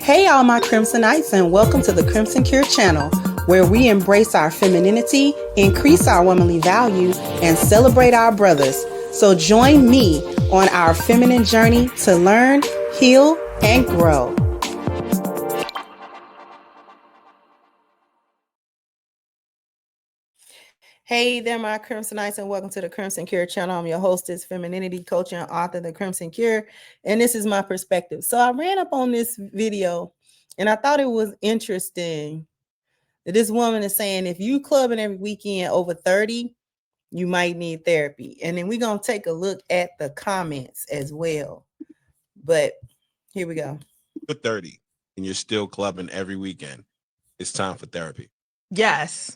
Hey, all my Crimsonites, and welcome to the Crimson Cure channel, where we embrace our femininity, increase our womanly value, and celebrate our brothers. So join me on our feminine journey to learn, heal, and grow. Hey there, my Crimsonites, and welcome to the Crimson Cure channel. I'm your hostess, femininity coach and author, The Crimson Cure, and this is my perspective. So I ran up on this video, and I thought it was interesting that this woman is saying if you clubbing every weekend over 30, you might need therapy. And then we're going to take a look at the comments as well. But here we go. For 30, and you're still clubbing every weekend, it's time for therapy. Yes.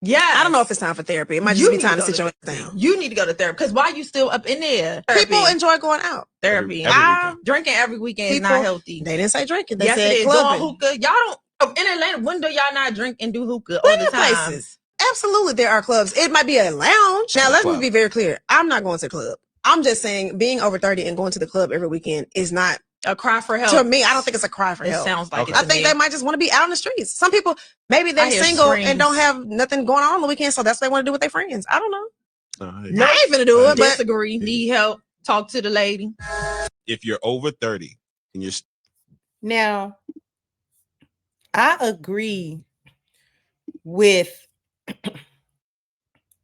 Yeah, I don't know if it's time for therapy. It might just be time to sit your ass down. You need to go to therapy because why you still up in there? People enjoy going out. Therapy. Every weekend. Drinking every weekend is not healthy. They didn't say drinking. They Yes, said it is. clubbing. Doing hookah. Y'all don't in Atlanta. When do y'all not drink and do hookah all Plenty the of time? places. Absolutely, there are clubs. It might be a lounge. Now, let me be very clear. I'm not going to the club. I'm just saying being over 30 and going to the club every weekend is not a cry for help. To me, I don't think it's a cry for help. It sounds like it. I think they might just want to be out in the streets. Some people, maybe they're single and don't have nothing going on the weekend, so that's what they want to do with their friends. I don't know. No, I ain't finna do it, but disagree. Need help. Talk to the lady. If you're over 30 and you're now, I agree with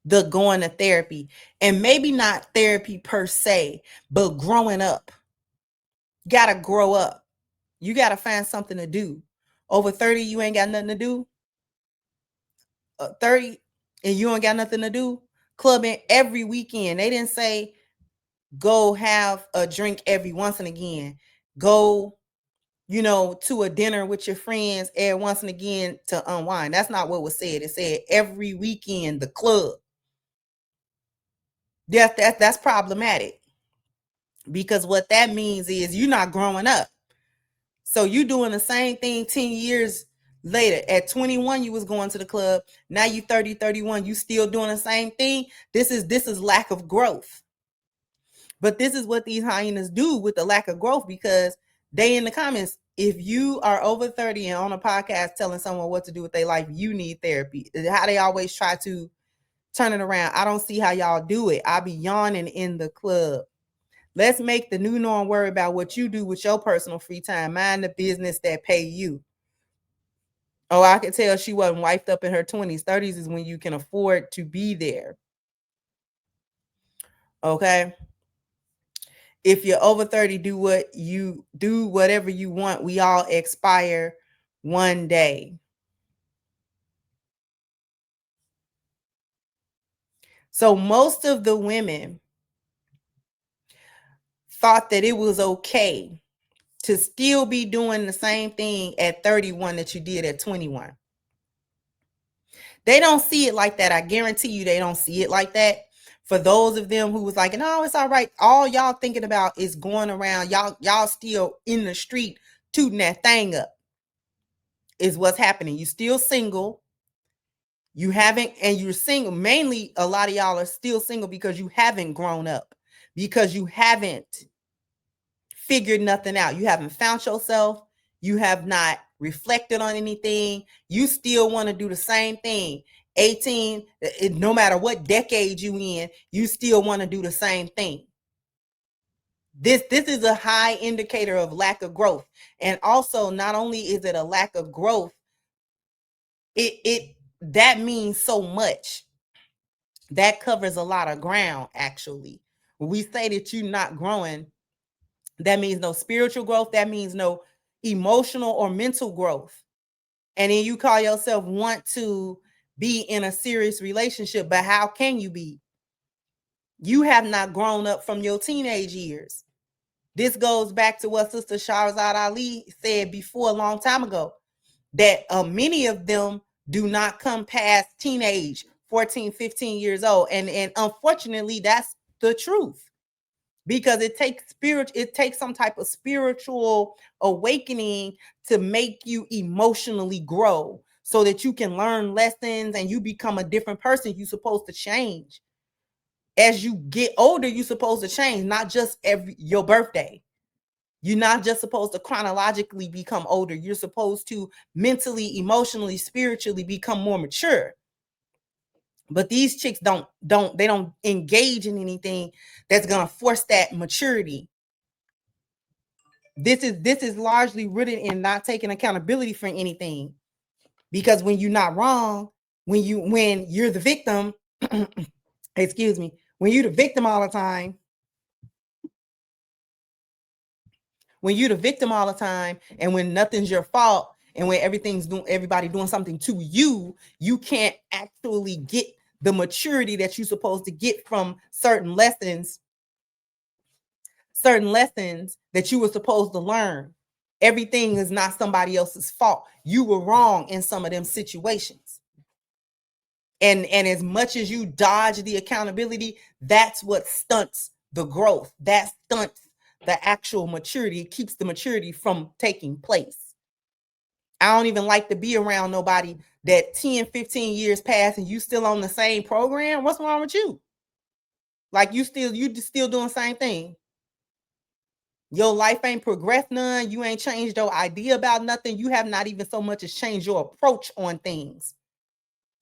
the going to therapy, and maybe not therapy per se, but growing up. You gotta grow up. You gotta find something to do. Over 30, you ain't got nothing to do. 30 and you ain't got nothing to do. Clubbing every weekend. They didn't say go have a drink every once and again. Go, to a dinner with your friends every once and again to unwind. That's not what was said. It said every weekend, the club. That's problematic. Because what that means is you're not growing up. So you doing the same thing 10 years later. At 21, you was going to the club. Now you 30, 31, you still doing the same thing. This is lack of growth. But this is what these hyenas do with the lack of growth, because they in the comments, if you are over 30 and on a podcast telling someone what to do with their life, you need therapy. How they always try to turn it around. I don't see how y'all do it. I be yawning in the club. Let's make the new norm worry about what you do with your personal free time. Mind the business that pay you. Oh, I could tell she wasn't wiped up in her 20s. 30s is when you can afford to be there. Okay. If you're over 30, do whatever you want. We all expire one day. So most of the women thought that it was okay to still be doing the same thing at 31 that you did at 21. They don't see it like that. I guarantee you they don't see it like that. For those of them who was like, no, it's all right. All y'all thinking about is going around. Y'all still in the street tooting that thing up is what's happening. You still single. You haven't, and you're single. Mainly, a lot of y'all are still single because you haven't grown up, because you haven't figured nothing out. You haven't found yourself. You have not reflected on anything. You still want to do the same thing. 18, no matter what decade you in, you still want to do the same thing. This is a high indicator of lack of growth. And also, not only is it a lack of growth, that means so much. That covers a lot of ground, actually. When we say that you're not growing, that means no spiritual growth. That means no emotional or mental growth. And then you call yourself want to be in a serious relationship, but how can you be? You have not grown up from your teenage years. This goes back to what Sister Shahrazad Ali said before a long time ago, that many of them do not come past teenage, 14, 15 years old. And unfortunately, that's the truth. Because it takes some type of spiritual awakening to make you emotionally grow so that you can learn lessons and you become a different person. You're supposed to change. As you get older, you're supposed to change, not just your birthday. You're not just supposed to chronologically become older. You're supposed to mentally, emotionally, spiritually become more mature. But these chicks don't engage in anything that's gonna force that maturity. This is largely rooted in not taking accountability for anything. Because when you're not wrong, when you're the victim, excuse me, when you're the victim all the time, and when nothing's your fault, and when everybody doing something to you, you can't actually get the maturity that you're supposed to get from certain lessons that you were supposed to learn. Everything is not somebody else's fault. You were wrong in some of them situations. And as much as you dodge the accountability, that's what stunts the growth. That stunts the actual maturity. It keeps the maturity from taking place. I don't even like to be around nobody that 10, 15 years pass and you still on the same program. What's wrong with you? Like you still doing the same thing. Your life ain't progressed none. You ain't changed your idea about nothing. You have not even so much as changed your approach on things.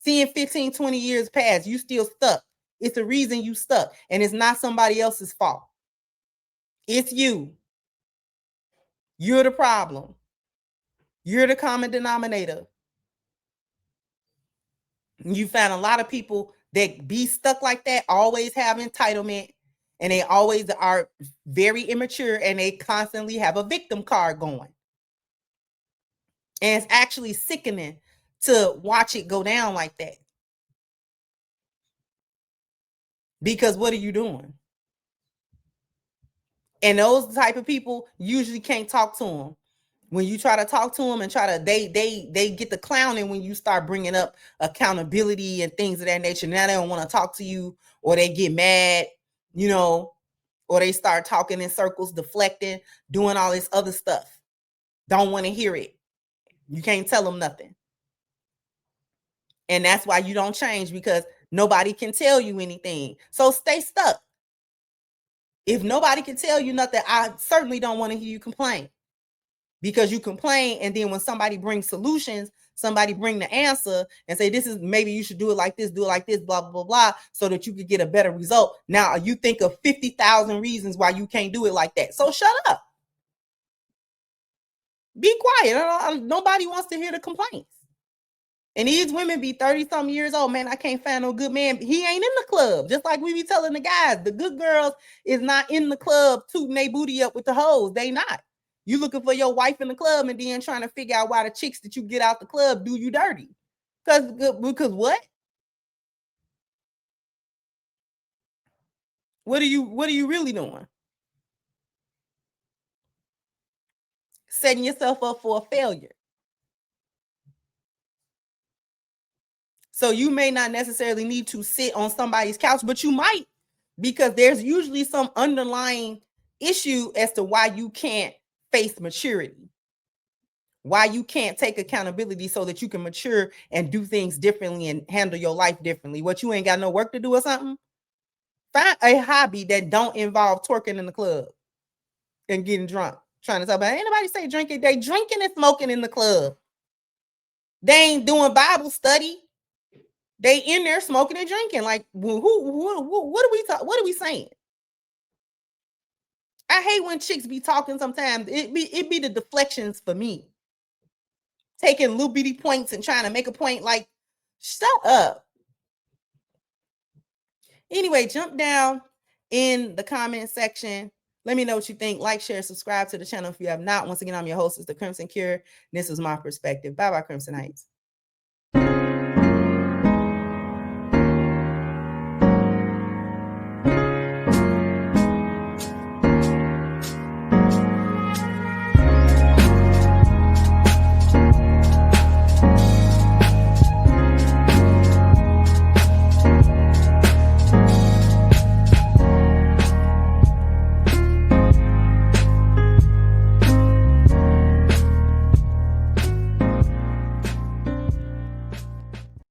10, 15, 20 years past, you still stuck. It's the reason you stuck. And it's not somebody else's fault. It's you. You're the problem. You're the common denominator. You find a lot of people that be stuck like that, always have entitlement, and they always are very immature, and they constantly have a victim card going. And it's actually sickening to watch it go down like that. Because what are you doing? And those type of people usually can't talk to them. When you try to talk to them and they get the clowning when you start bringing up accountability and things of that nature. Now they don't want to talk to you, or they get mad, or they start talking in circles, deflecting, doing all this other stuff. Don't want to hear it. You can't tell them nothing. And that's why you don't change, because nobody can tell you anything. So stay stuck. If nobody can tell you nothing, I certainly don't want to hear you complain. Because you complain, and then when somebody brings solutions, somebody bring the answer and say, this is, maybe you should do it like this, blah, blah, blah, blah, so that you could get a better result. Now you think of 50,000 reasons why you can't do it like that. So shut up. Be quiet. Nobody wants to hear the complaints. And these women be 30-something years old. Man, I can't find no good man. He ain't in the club. Just like we be telling the guys, the good girls is not in the club tooting their booty up with the hoes. They not. You looking for your wife in the club and then trying to figure out why the chicks that you get out the club do you dirty. Because what? What are you really doing? Setting yourself up for a failure. So you may not necessarily need to sit on somebody's couch, but you might, because there's usually some underlying issue as to why you can't face maturity, why you can't take accountability so that you can mature and do things differently and handle your life differently. What, you ain't got no work to do or something? Find a hobby that don't involve twerking in the club and getting drunk. Trying to talk about, ain't nobody say drinking. They drinking and smoking in the club. They ain't doing Bible study. They in there smoking and drinking. Like, what are we saying? I hate when chicks be talking sometimes. It be the deflections for me. Taking little bitty points and trying to make a point. Like, shut up. Anyway, jump down in the comment section. Let me know what you think. Like, share, subscribe to the channel if you have not. Once again, I'm your host, it's the Crimson Cure. This is my perspective. Bye-bye, Crimsonites.